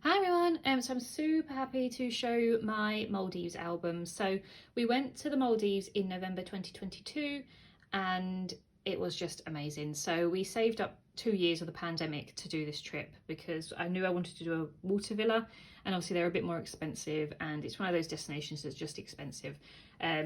Hi everyone, so I'm super happy to show my Maldives album. So we went to the Maldives in November 2022 and it was just amazing. So we saved up 2 years of the pandemic to do this trip because I knew I wanted to do a water villa, and obviously they're a bit more expensive and it's one of those destinations that's just expensive.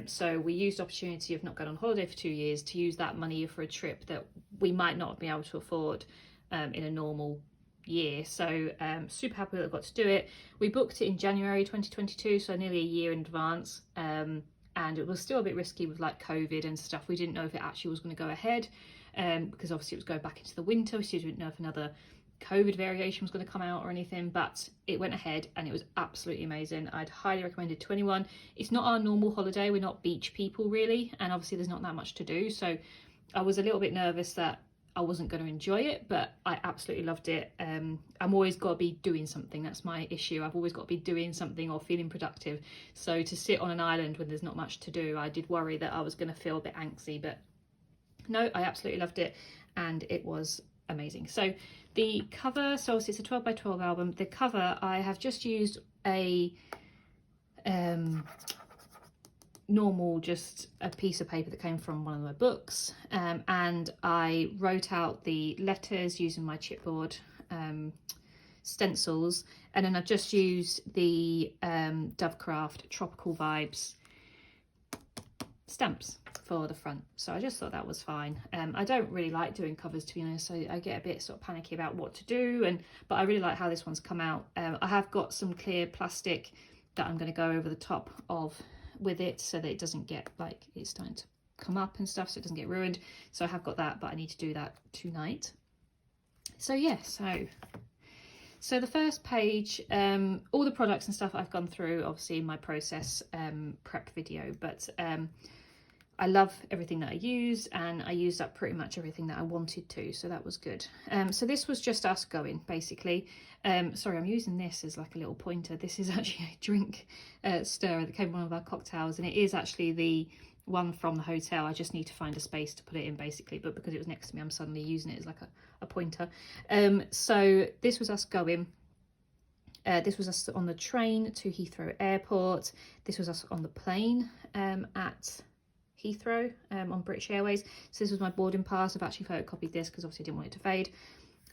So we used the opportunity of not going on holiday for 2 years to use that money for a trip that we might not be able to afford in a normal year. So super happy that I got to do it. We booked it in January 2022, so nearly a year in advance, and it was still a bit risky with like COVID and stuff. We didn't know if it actually was going to go ahead, because obviously it was going back into the winter. We didn't know if another COVID variation was going to come out or anything, but it went ahead and it was absolutely amazing. I'd highly recommend it to anyone. It's not our normal holiday, we're not beach people really, and obviously there's not that much to do, so I was a little bit nervous that I wasn't going to enjoy it, but I absolutely loved it. I'm always got to be doing something. That's my issue. I've always got to be doing something or feeling productive. So to sit on an island when there's not much to do, I did worry that I was going to feel a bit angsty, but no, I absolutely loved it and it was amazing. So the cover, so obviously it's a 12 by 12 album. The cover, I have just used a normal, just a piece of paper that came from one of my books, and I wrote out the letters using my chipboard stencils, and then I just used the Dovecraft Tropical Vibes stamps for the front. So I just thought that was fine. I don't really like doing covers, to be honest, so I get a bit sort of panicky about what to do, but I really like how this one's come out. I have got some clear plastic that I'm going to go over the top of with it so that it doesn't get like it's starting to come up and stuff, so it doesn't get ruined. So I have got that, but I need to do that tonight. So yeah, so the first page, all the products and stuff I've gone through obviously in my process prep video, but I love everything that I used, and I used up pretty much everything that I wanted to, so that was good. So this was just us going, basically. Sorry, I'm using this as like a little pointer. This is actually a drink stirrer that came from one of our cocktails, and it is actually the one from the hotel. I just need to find a space to put it in, basically, but because it was next to me, I'm suddenly using it as like a pointer. So this was us going. This was us on the train to Heathrow Airport. This was us on the plane at Heathrow on British Airways. So this was my boarding pass. I've actually photocopied this because obviously I didn't want it to fade.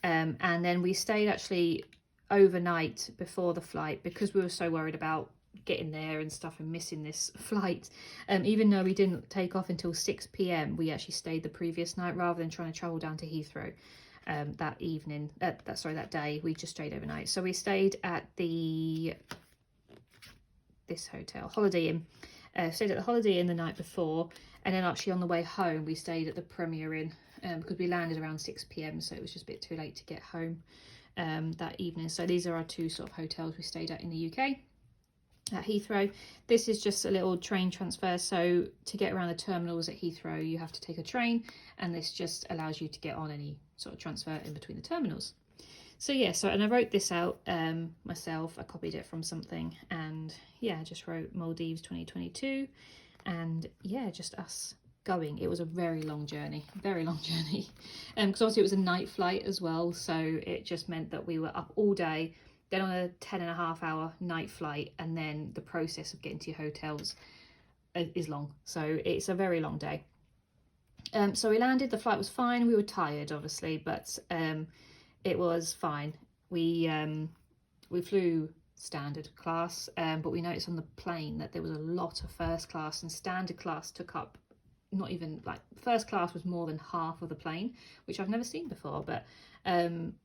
And then we stayed actually overnight before the flight because we were so worried about getting there and stuff and missing this flight. Even though we didn't take off until 6 p.m, we actually stayed the previous night rather than trying to travel down to Heathrow that evening. That day we just stayed overnight. So we stayed at this hotel, Holiday Inn. Stayed at the Holiday Inn the night before, and then actually on the way home we stayed at the Premier Inn because we landed around 6 p.m, so it was just a bit too late to get home that evening. So these are our two sort of hotels we stayed at in the UK. At Heathrow, this is just a little train transfer, so to get around the terminals at Heathrow you have to take a train, and this just allows you to get on any sort of transfer in between the terminals. So yeah, and I wrote this out myself. I copied it from something, and yeah, I just wrote Maldives 2022, and yeah, just us going. It was a very long journey, because obviously it was a night flight as well, so it just meant that we were up all day, then on a 10.5-hour night flight, and then the process of getting to your hotels is long, so it's a very long day. So we landed, the flight was fine. We were tired obviously, but it was fine. We flew standard class, but we noticed on the plane that there was a lot of first class, and standard class took up not even, like, first class was more than half of the plane, which I've never seen before. But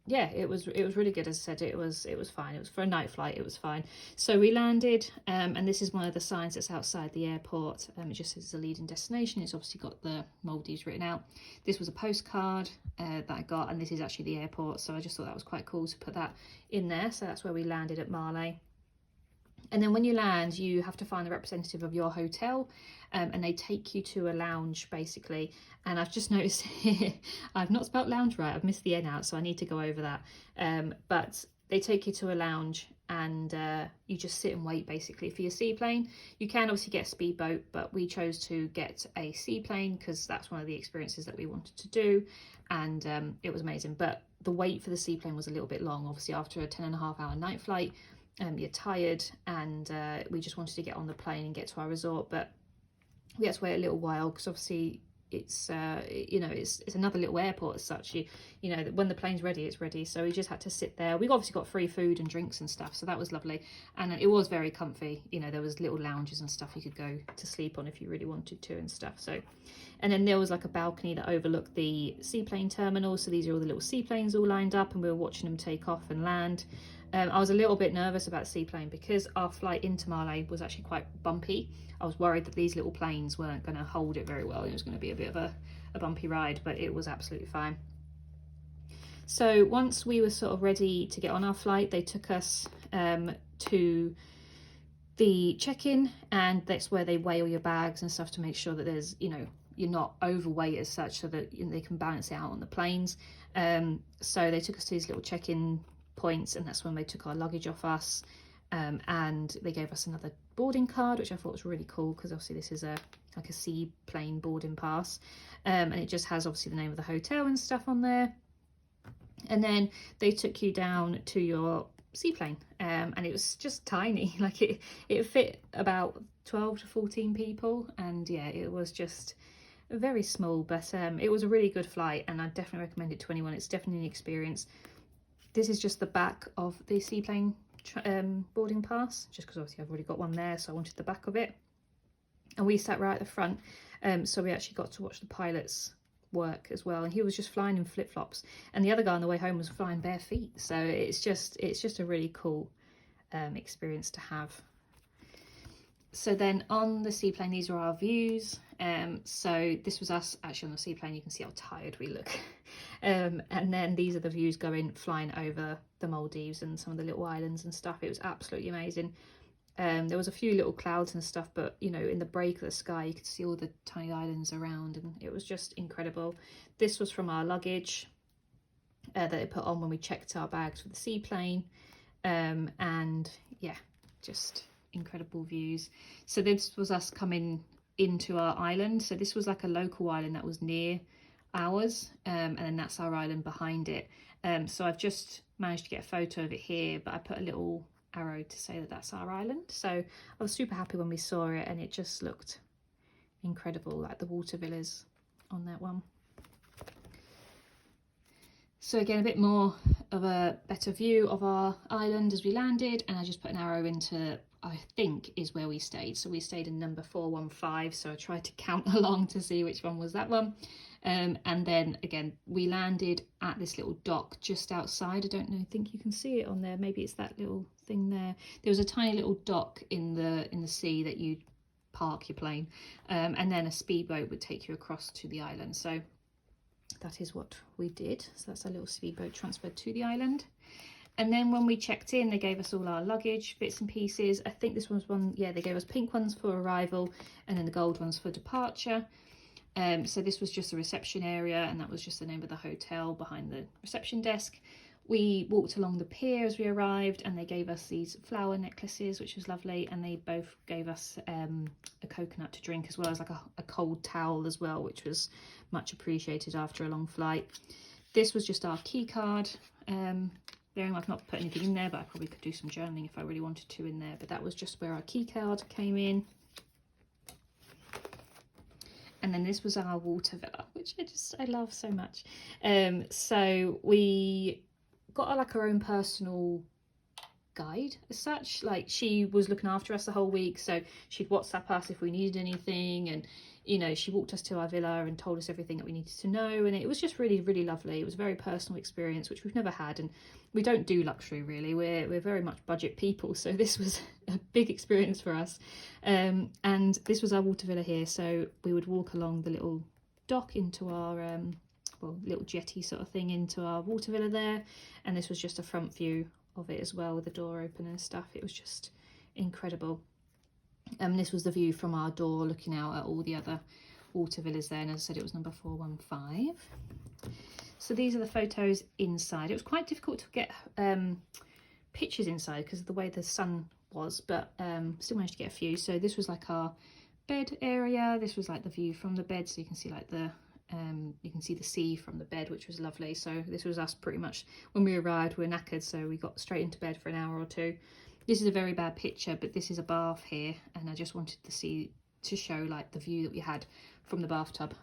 yeah, it was really good. As I said, it was fine. It was for a night flight, it was fine. So we landed, and this is one of the signs that's outside the airport. It just says it's a leading destination. It's obviously got the Maldives written out. This was a postcard that I got, and this is actually the airport, so I just thought that was quite cool to put that in there. So that's where we landed, at Marley. And then when you land, you have to find the representative of your hotel, and they take you to a lounge, basically. And I've just noticed here, I've not spelt lounge right. I've missed the N out, so I need to go over that. But they take you to a lounge and you just sit and wait basically for your seaplane. You can obviously get a speedboat, but we chose to get a seaplane because that's one of the experiences that we wanted to do, and it was amazing. But the wait for the seaplane was a little bit long. Obviously after a 10.5-hour night flight, you're tired, and we just wanted to get on the plane and get to our resort, but we had to wait a little while because obviously it's you know, it's another little airport as such. You know, when the plane's ready, it's ready. So we just had to sit there. We obviously got free food and drinks and stuff, so that was lovely, and it was very comfy. You know, there was little lounges and stuff you could go to sleep on if you really wanted to and stuff. So, and then there was like a balcony that overlooked the seaplane terminal, so these are all the little seaplanes all lined up, and we were watching them take off and land. I was a little bit nervous about seaplane because our flight into Malé was actually quite bumpy. I was worried that these little planes weren't going to hold it very well. It was going to be a bit of a bumpy ride, but it was absolutely fine. So once we were sort of ready to get on our flight, they took us to the check-in, and that's where they weigh all your bags and stuff to make sure that there's, you know, you're not overweight as such, so that they can balance it out on the planes. So they took us to these little check-in points, and that's when they took our luggage off us, and they gave us another boarding card, which I thought was really cool because obviously this is like a seaplane boarding pass, and it just has obviously the name of the hotel and stuff on there. And then they took you down to your seaplane, and it was just tiny. Like it fit about 12 to 14 people, and yeah, it was just very small, but it was a really good flight, and I definitely recommend it to anyone. It's definitely an experience. This is just the back of the seaplane boarding pass, just because obviously I've already got one there, so I wanted the back of it. And we sat right at the front, so we actually got to watch the pilots work as well, and he was just flying in flip-flops, and the other guy on the way home was flying bare feet. So it's just a really cool experience to have. So then on the seaplane, these are our views. So this was us actually on the seaplane. You can see how tired we look. And then these are the views flying over the Maldives and some of the little islands and stuff. It was absolutely amazing. There was a few little clouds and stuff, but you know, in the break of the sky you could see all the tiny islands around, and it was just incredible. This was from our luggage that they put on when we checked our bags for the seaplane, and yeah, just incredible views. So this was us coming into our island. So this was like a local island that was near ours, and then that's our island behind it. So I've just managed to get a photo of it here, but I put a little arrow to say that that's our island. So I was super happy when we saw it, and it just looked incredible, like the water villas on that one. So again, a bit more of a better view of our island as we landed, and I just put an arrow into, I think is where we stayed. So we stayed in number 415, so I tried to count along to see which one was that one. And then again, we landed at this little dock just outside. I don't know, I think you can see it on there. Maybe it's that little thing there. There was a tiny little dock in the sea that you'd park your plane, and then a speedboat would take you across to the island. So that is what we did. So that's a little speedboat transferred to the island. And then when we checked in, they gave us all our luggage, bits and pieces. I think this was one, yeah, they gave us pink ones for arrival and then the gold ones for departure. So this was just the reception area, and that was just the name of the hotel behind the reception desk. We walked along the pier as we arrived, and they gave us these flower necklaces, which was lovely, and they both gave us a coconut to drink, as well as like a cold towel as well, which was much appreciated after a long flight. This was just our key card. I've not put anything in there, but I probably could do some journaling if I really wanted to in there, but that was just where our key card came in. And then this was our water villa, which I love so much. So we got like our own personal guide as such. Like, she was looking after us the whole week, so she'd WhatsApp us if we needed anything, and you know, she walked us to our villa and told us everything that we needed to know, and it was just really, really lovely. It was a very personal experience, which we've never had, and we don't do luxury really. We're very much budget people, so this was a big experience for us. And this was our water villa here, so we would walk along the little dock into our little jetty sort of thing into our water villa there, and this was just a front view of it as well with the door open and stuff. It was just incredible. This was the view from our door looking out at all the other water villas there, and as I said, it was number 415. So these are the photos inside. It was quite difficult to get pictures inside because of the way the sun was, but still managed to get a few. So this was like our bed area. This was like the view from the bed, so you can see like the you can see the sea from the bed, which was lovely. So this was us pretty much when we arrived. We were knackered, so we got straight into bed for an hour or two. This is a very bad picture, but this is a bath here, and I just wanted to show like the view that we had from the bathtub,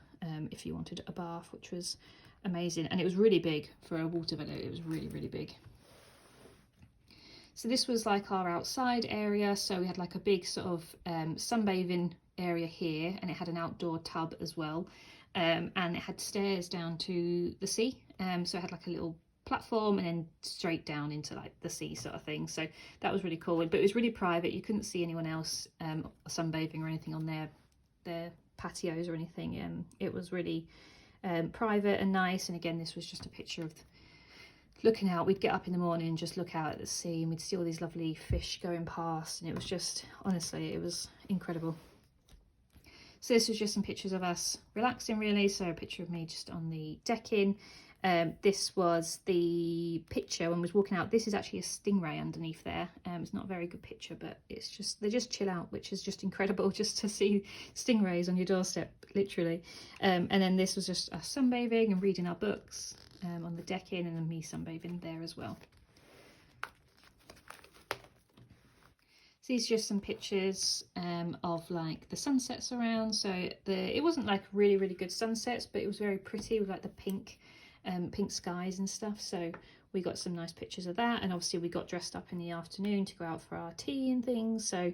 if you wanted a bath, which was amazing. And it was really big for a water villa. It was really, really big. So this was like our outside area. So we had like a big sort of sunbathing area here, and it had an outdoor tub as well. And it had stairs down to the sea. So it had like a little platform and then straight down into like the sea sort of thing. So that was really cool, but it was really private. You couldn't see anyone else sunbathing or anything on their patios or anything. It was really private and nice. And again, this was just a picture of looking out. We'd get up in the morning and just look out at the sea, and we'd see all these lovely fish going past, and it was just, honestly, it was incredible. So this was just some pictures of us relaxing, really. So a picture of me just on the decking. This was the picture when we was walking out. This is actually a stingray underneath there. It's not a very good picture, but it's just, they just chill out, which is just incredible, just to see stingrays on your doorstep, literally. And then this was just us sunbathing and reading our books on the decking, and then me sunbathing there as well. So these are just some pictures of like the sunsets around. So it wasn't like really, really good sunsets, but it was very pretty with like the pink skies and stuff. So we got some nice pictures of that, and obviously we got dressed up in the afternoon to go out for our tea and things. So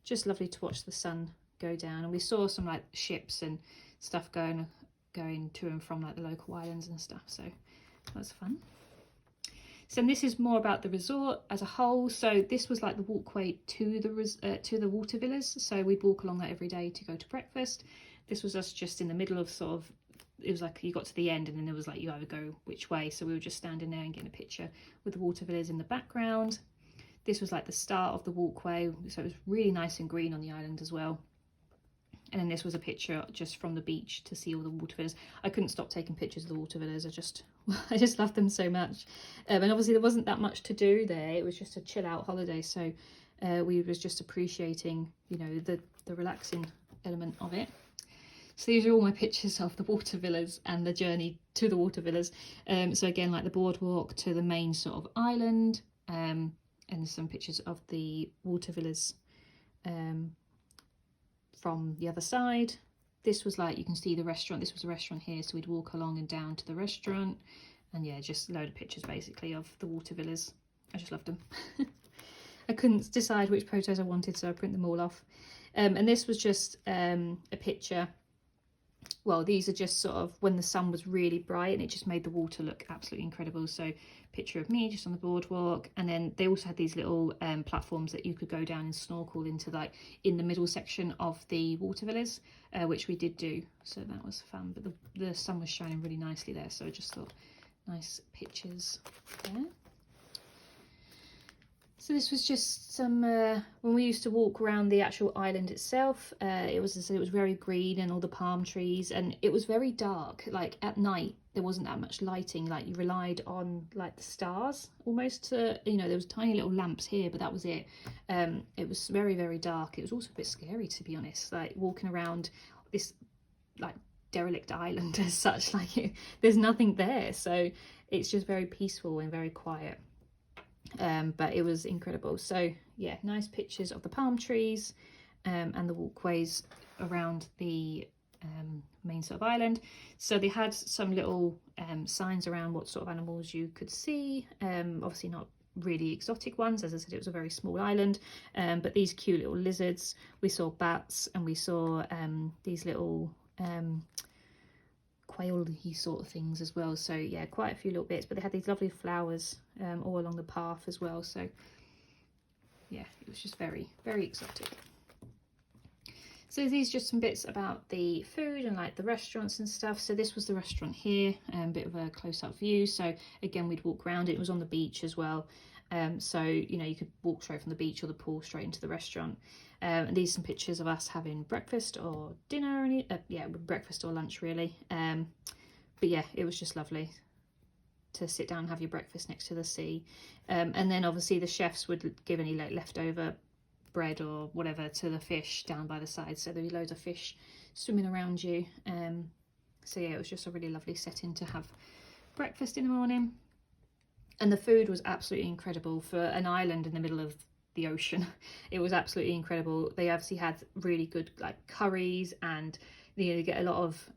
just lovely to watch the sun go down, and we saw some like ships and stuff going to and from like the local islands and stuff. So that was fun. So this is more about the resort as a whole. So this was like the walkway to the water villas. So we'd walk along that every day to go to breakfast. This was us just in the middle of sort of, it was like you got to the end and then there was like you either go which way. So we were just standing there and getting a picture with the water villas in the background. This was like the start of the walkway. So it was really nice and green on the island as well. And then this was a picture just from the beach to see all the water villas. I couldn't stop taking pictures of the water villas. I just loved them so much. And obviously there wasn't that much to do there. It was just a chill out holiday. So we was just appreciating, you know, the relaxing element of it. So these are all my pictures of the water villas and the journey to the water villas. So again, like the boardwalk to the main sort of island, and some pictures of the water villas from the other side. This was like, you can see the restaurant. This was a restaurant here, so we'd walk along and down to the restaurant, and yeah, just a load of pictures basically of the water villas. I just loved them. I couldn't decide which photos I wanted, so I print them all off. And this was just a picture. Well, these are just sort of when the sun was really bright, and it just made the water look absolutely incredible. So picture of me just on the boardwalk, and then they also had these little platforms that you could go down and snorkel into, like in the middle section of the water villas, which we did do. So that was fun, but the sun was shining really nicely there, so I just thought nice pictures there. So this was just some, when we used to walk around the actual island itself, it was very green and all the palm trees, and it was very dark. Like at night, there wasn't that much lighting. Like you relied on like the stars almost to, you know, there was tiny little lamps here, but that was it. It was very, very dark. It was also a bit scary, to be honest, like walking around this like derelict island as such. Like there's nothing there. So it's just very peaceful and very quiet. But it was incredible. So yeah, nice pictures of the palm trees and the walkways around the main sort of island. So they had some little signs around what sort of animals you could see. Obviously not really exotic ones, as I said, it was a very small island, but these cute little lizards. We saw bats, and we saw these little quail-y sort of things as well. So yeah, quite a few little bits, but they had these lovely flowers all along the path as well. So yeah, it was just very, very exotic. So these are just some bits about the food and like the restaurants and stuff. So this was the restaurant here, a bit of a close-up view. So again, we'd walk around it. It was on the beach as well. So, you know, you could walk straight from the beach or the pool straight into the restaurant. And these are some pictures of us having breakfast or dinner, yeah, breakfast or lunch really. But yeah, it was just lovely. to sit down and have your breakfast next to the sea. And then obviously the chefs would give any like leftover bread or whatever to the fish down by the side, so there'd be loads of fish swimming around you. So yeah, it was just a really lovely setting to have breakfast in the morning. And the food was absolutely incredible for an island in the middle of the ocean. It was absolutely incredible. They obviously had really good like curries, and you get a lot of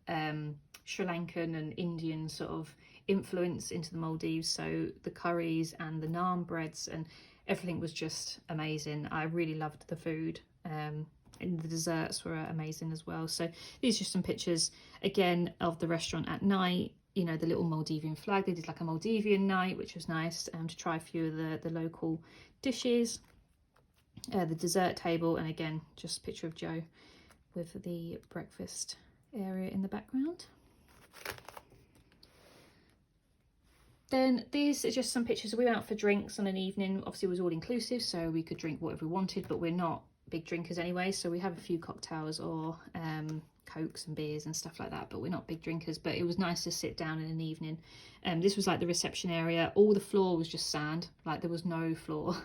Sri Lankan and Indian sort of influence into the Maldives, so the curries and the naan breads and everything was just amazing. I really loved the food, and the desserts were amazing as well. So these are just some pictures again of the restaurant at night. You know, the little Maldivian flag, they did like a Maldivian night, which was nice, to try a few of the local dishes. The dessert table, and again just a picture of Joe with the breakfast area in the background. Then these are just some pictures. We went out for drinks on an evening. Obviously it was all inclusive, so we could drink whatever we wanted, but we're not big drinkers anyway, so we have a few cocktails or cokes and beers and stuff like that, but we're not big drinkers. But it was nice to sit down in an evening. This was like the reception area. All the floor was just sand, like there was no floor,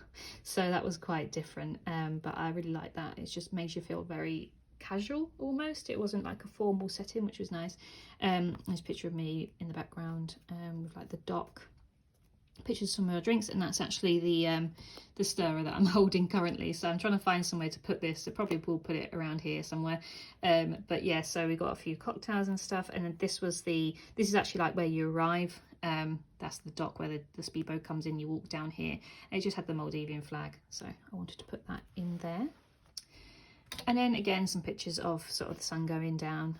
so that was quite different. But I really like that. It just makes you feel very casual almost. It wasn't like a formal setting, which was nice. There's a picture of me in the background with like the dock, pictures of some of our drinks, and that's actually the stirrer that I'm holding currently. So I'm trying to find somewhere to put this. I probably will put it around here somewhere. But yeah, so we got a few cocktails and stuff, and then this is actually like where you arrive. That's the dock where the speedboat comes in. You walk down here, and it just had the Maldivian flag, so I wanted to put that in there. And then again some pictures of sort of the sun going down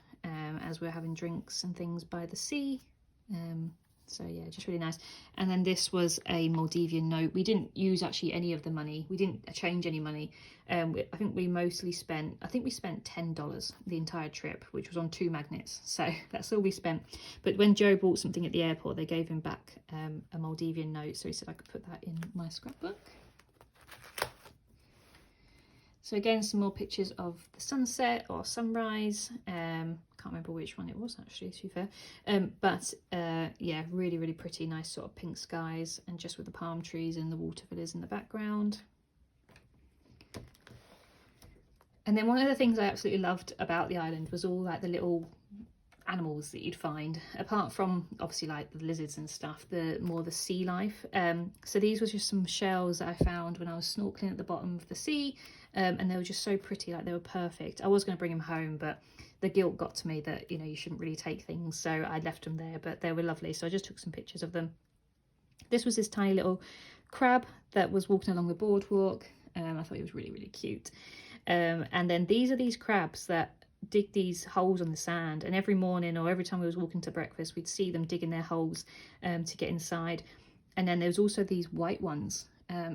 as we're having drinks and things by the sea. So yeah, just really nice. And then this was a Maldivian note. We didn't use actually any of the money. We didn't change any money. I think we spent $10 the entire trip, which was on 2 magnets. So that's all we spent. But when Joe bought something at the airport, they gave him back a Maldivian note. So he said I could put that in my scrapbook. So again, some more pictures of the sunset or sunrise. Can't remember which one it was actually, to be fair. Yeah, really, really pretty, nice sort of pink skies, and just with the palm trees and the water villas in the background. And then one of the things I absolutely loved about the island was all like the little animals that you'd find, apart from obviously like the lizards and stuff, the sea life. So these were just some shells that I found when I was snorkeling at the bottom of the sea, and they were just so pretty, like they were perfect. I was going to bring them home, but the guilt got to me that, you know, you shouldn't really take things, so I left them there, but they were lovely, so I just took some pictures of them. This was this tiny little crab that was walking along the boardwalk. I thought he was really, really cute. And then these are these crabs that dig these holes on the sand, and every morning or every time we was walking to breakfast, we'd see them digging their holes to get inside. And then there was also these white ones,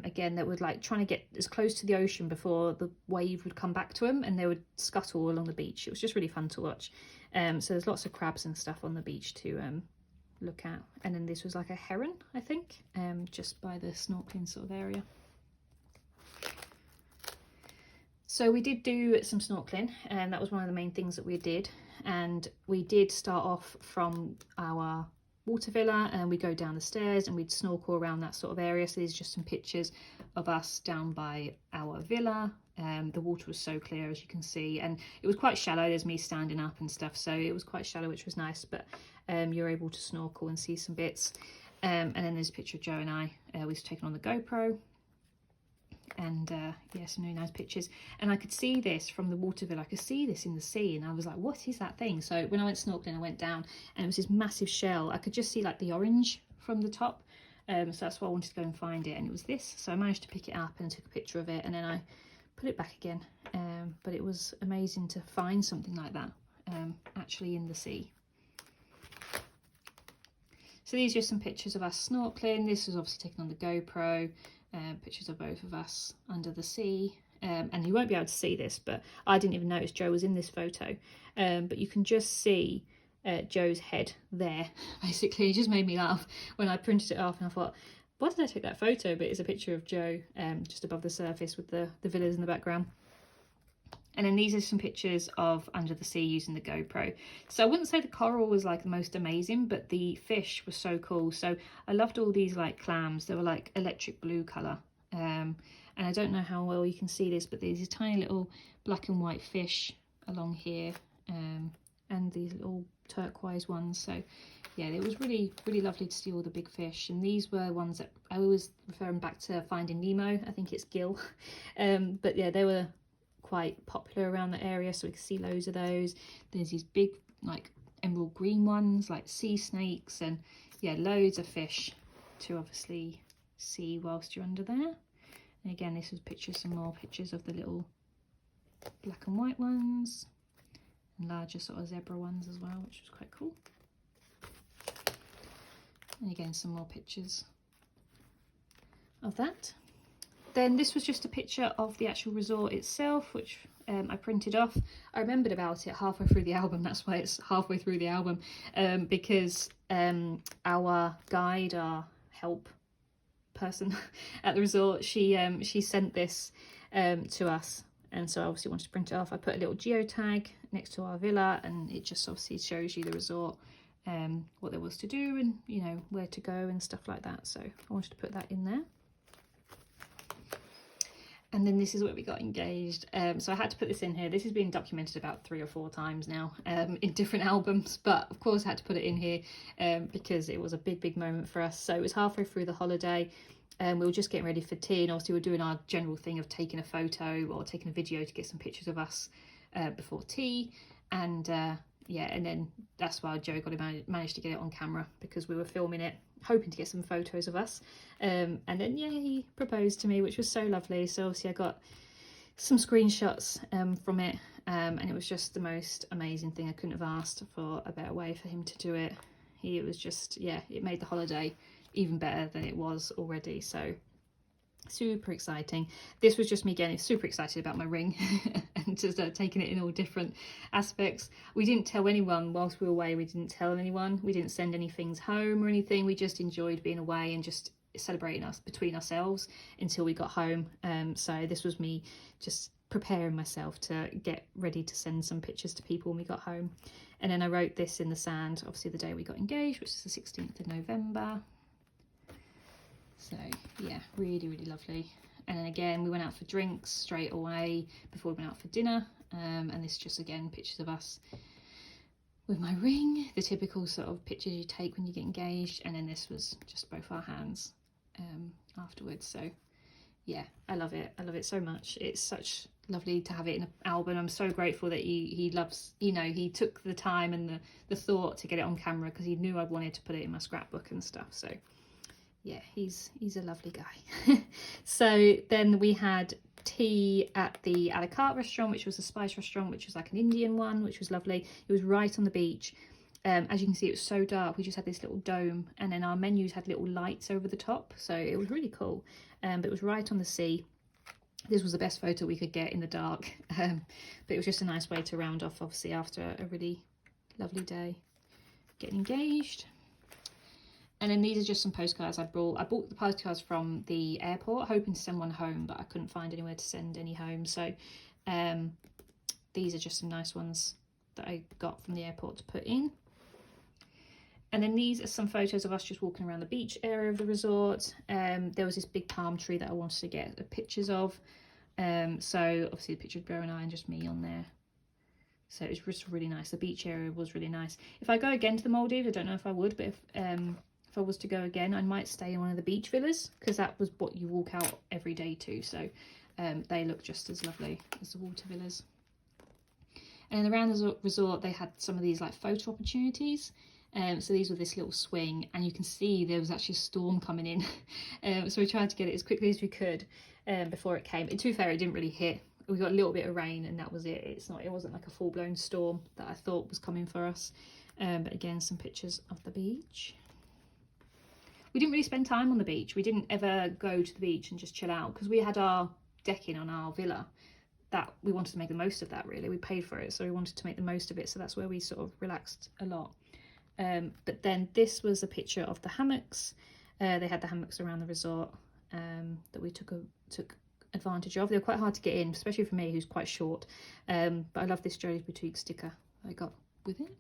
again, that would like trying to get as close to the ocean before the wave would come back to them, and they would scuttle along the beach. It was just really fun to watch. So there's lots of crabs and stuff on the beach to look at. And then this was like a heron, I think, just by the snorkeling sort of area. So we did do some snorkeling, and that was one of the main things that we did. And we did start off from our water villa, and we go down the stairs and we'd snorkel around that sort of area. So these are just some pictures of us down by our villa. The water was so clear, as you can see, and it was quite shallow. There's me standing up and stuff, so it was quite shallow, which was nice, but you're able to snorkel and see some bits. And then there's a picture of Joe and I. We've taken on the GoPro. And yeah, some really nice pictures, and I could see this from the water villa. I could see this in the sea, and I was like, what is that thing? So when I went snorkeling, I went down, and it was this massive shell. I could just see like the orange from the top, so that's why I wanted to go and find it, and it was this. So I managed to pick it up and took a picture of it, and then I put it back again. But it was amazing to find something like that actually in the sea. So these are some pictures of us snorkeling. This was obviously taken on the GoPro. Pictures of both of us under the sea, and you won't be able to see this, but I didn't even notice Joe was in this photo, but you can just see Joe's head there. Basically, it just made me laugh when I printed it off, and I thought, why did I take that photo? But it's a picture of Joe just above the surface with the villas in the background. And then these are some pictures of under the sea using the GoPro. So I wouldn't say the coral was like the most amazing, but the fish were so cool. So I loved all these like clams. They were like electric blue colour. And I don't know how well you can see this, but there's these tiny little black and white fish along here, and these little turquoise ones. So yeah, it was really, really lovely to see all the big fish. And these were ones that I always refer them back to Finding Nemo. I think it's Gill. But yeah, they were quite popular around the area, so we could see loads of those. There's these big like emerald green ones like sea snakes, and yeah, loads of fish to obviously see whilst you're under there. And again, this was pictures, some more pictures of the little black and white ones and larger sort of zebra ones as well, which was quite cool. And again, some more pictures of that. Then this was just a picture of the actual resort itself, which I printed off. I remembered about it halfway through the album. That's why it's halfway through the album, because our guide, our help person at the resort, she sent this to us, and so I obviously wanted to print it off. I put a little geotag next to our villa, and it just obviously shows you the resort, what there was to do, and you know, where to go and stuff like that. So I wanted to put that in there. And then this is where we got engaged. So I had to put this in here. This has been documented about 3 or 4 times now, in different albums, but of course I had to put it in here because it was a big, big moment for us. So it was halfway through the holiday, and we were just getting ready for tea, and obviously we were doing our general thing of taking a photo or taking a video to get some pictures of us before tea. And yeah, and then that's why Joe managed to get it on camera, because we were filming it, hoping to get some photos of us. And then yeah, he proposed to me, which was so lovely. So obviously I got some screenshots from it, and it was just the most amazing thing. I couldn't have asked for a better way for him to do it. It was just, yeah, it made the holiday even better than it was already. So super exciting. This was just me getting super excited about my ring and just taking it in all different aspects. We didn't tell anyone whilst we were away. We didn't tell anyone. We didn't send any things home or anything. We just enjoyed being away and just celebrating us between ourselves until we got home. So this was me just preparing myself to get ready to send some pictures to people when we got home. And then I wrote this in the sand, obviously the day we got engaged, which is the 16th of November. So yeah, really, really lovely. And then again, we went out for drinks straight away before we went out for dinner. And this just, again, pictures of us with my ring, the typical sort of pictures you take when you get engaged. And then this was just both our hands afterwards. So yeah, I love it. I love it so much. It's such lovely to have it in an album. I'm so grateful that he loves, you know, he took the time and the thought to get it on camera, because he knew I wanted to put it in my scrapbook and stuff. So yeah, he's a lovely guy. So then we had tea at the a la carte restaurant, which was a spice restaurant, which was like an Indian one, which was lovely. It was right on the beach. As you can see, it was so dark. We just had this little dome, and then our menus had little lights over the top, so it was really cool. But it was right on the sea. This was the best photo we could get in the dark, but it was just a nice way to round off, obviously, after a really lovely day getting engaged. And then these are just some postcards I brought. I bought the postcards from the airport, hoping to send one home, but I couldn't find anywhere to send any home. So these are just some nice ones that I got from the airport to put in. And then these are some photos of us just walking around the beach area of the resort. There was this big palm tree that I wanted to get pictures of. So obviously the picture of Bear and I and just me on there. So it was just really nice. The beach area was really nice. If I go again to the Maldives, I don't know if I would, but if I was to go again, I might stay in one of the beach villas, because that was what you walk out every day to. So they look just as lovely as the water villas. And around the resort, they had some of these like photo opportunities. So these were this little swing, and you can see there was actually a storm coming in. So we tried to get it as quickly as we could before it came. And to be fair, it didn't really hit. We got a little bit of rain, and that was it. It wasn't like a full-blown storm that I thought was coming for us. But again, some pictures of the beach. We didn't really spend time on the beach. We didn't ever go to the beach and just chill out, because we had our decking on our villa. That we wanted to make the most of that, really. We paid for it, so we wanted to make the most of it. So that's where we sort of relaxed a lot. But then this was a picture of the hammocks. They had the hammocks around the resort that we took advantage of. They're quite hard to get in, especially for me who's quite short, but I love this Jolie's Boutique sticker I got with it.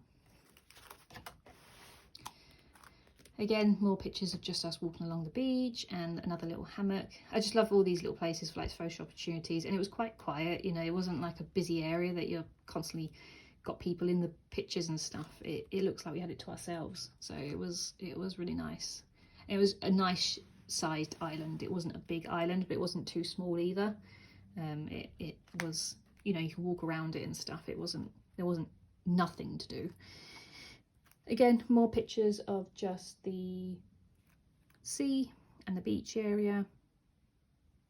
Again, more pictures of just us walking along the beach and another little hammock. I just love all these little places for like photo opportunities, and it was quite quiet, you know, it wasn't like a busy area that you're constantly got people in the pictures and stuff. It looks like we had it to ourselves, so it was really nice. It was a nice sized island. It wasn't a big island, but it wasn't too small either. It was, you know, you can walk around it and stuff. There wasn't nothing to do. Again, more pictures of just the sea and the beach area.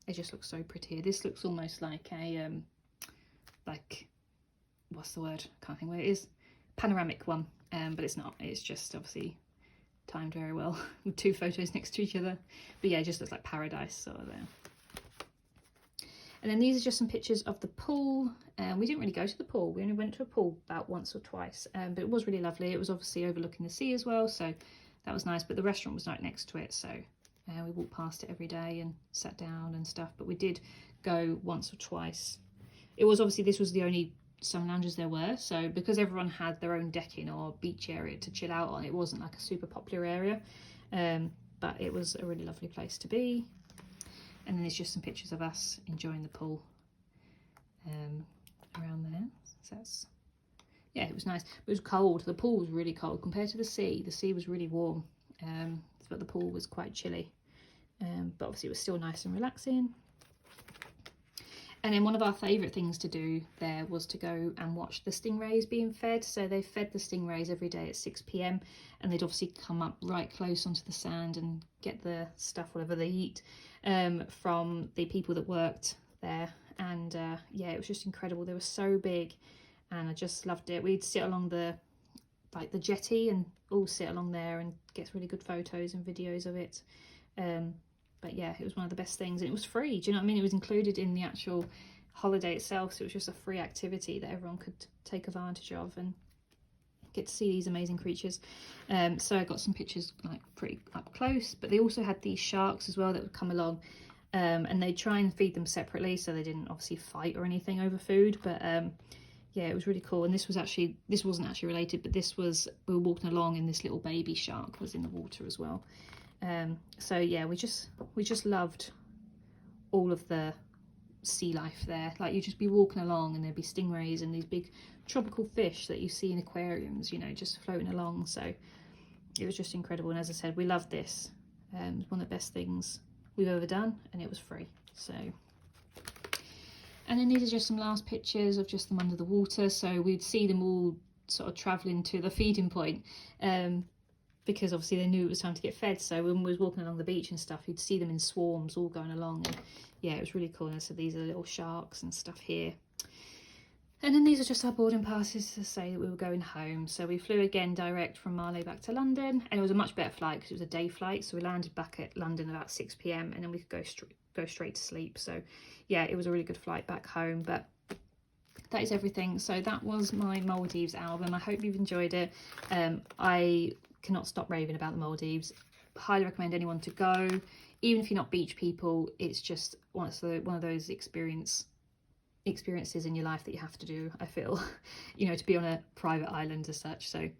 It just looks so pretty. This looks almost like a like, what's the word? I can't think what it is. Panoramic one, but it's not. It's just obviously timed very well with two photos next to each other. But yeah, it just looks like paradise sort of there. And then these are just some pictures of the pool. We didn't really go to the pool. We only went to a pool about once or twice, but it was really lovely. It was obviously overlooking the sea as well, so that was nice. But the restaurant was right next to it, so we walked past it every day and sat down and stuff. But we did go once or twice. It was obviously, this was the only sun lounges there were, so because everyone had their own decking or beach area to chill out on, it wasn't like a super popular area, but it was a really lovely place to be. And then there's just some pictures of us enjoying the pool around there. So that's, yeah, it was nice. It was cold. The pool was really cold compared to the sea. The sea was really warm, but the pool was quite chilly. But obviously it was still nice and relaxing. And then one of our favourite things to do there was to go and watch the stingrays being fed. So they fed the stingrays every day at 6 p.m. and they'd obviously come up right close onto the sand and get the stuff, whatever they eat, from the people that worked there. And yeah, it was just incredible. They were so big and I just loved it. We'd sit along the jetty and all sit along there and get really good photos and videos of it. But yeah, it was one of the best things, and it was free. Do you know what I mean? It was included in the actual holiday itself, so it was just a free activity that everyone could take advantage of and get to see these amazing creatures. So I got some pictures like pretty up close, but they also had these sharks as well that would come along, and they try and feed them separately so they didn't obviously fight or anything over food. But yeah, it was really cool. And this wasn't actually related, but we were walking along and this little baby shark was in the water as well. So yeah, we just loved all of the sea life there. Like, you'd just be walking along and there'd be stingrays and these big tropical fish that you see in aquariums, you know, just floating along. So it was just incredible. And as I said, we loved this. It was one of the best things we've ever done, and it was free. So, and then these are just some last pictures of just them under the water. So we'd see them all sort of traveling to the feeding point, because obviously they knew it was time to get fed. So when we was walking along the beach and stuff, you'd see them in swarms all going along. And yeah, it was really cool. And so these are little sharks and stuff here. And then these are just our boarding passes to say that we were going home. So we flew again direct from Marlow back to London, and it was a much better flight because it was a day flight. So we landed back at London about 6 p.m. and then we could go straight to sleep. So yeah, it was a really good flight back home. But that is everything. So that was my Maldives album. I hope you've enjoyed it. I cannot stop raving about the Maldives. Highly recommend anyone to go, even if you're not beach people. It's just one of those experiences in your life that you have to do, I feel, you know, to be on a private island as such. So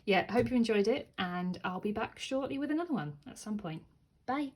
yeah, I hope you enjoyed it, and I'll be back shortly with another one at some point. Bye.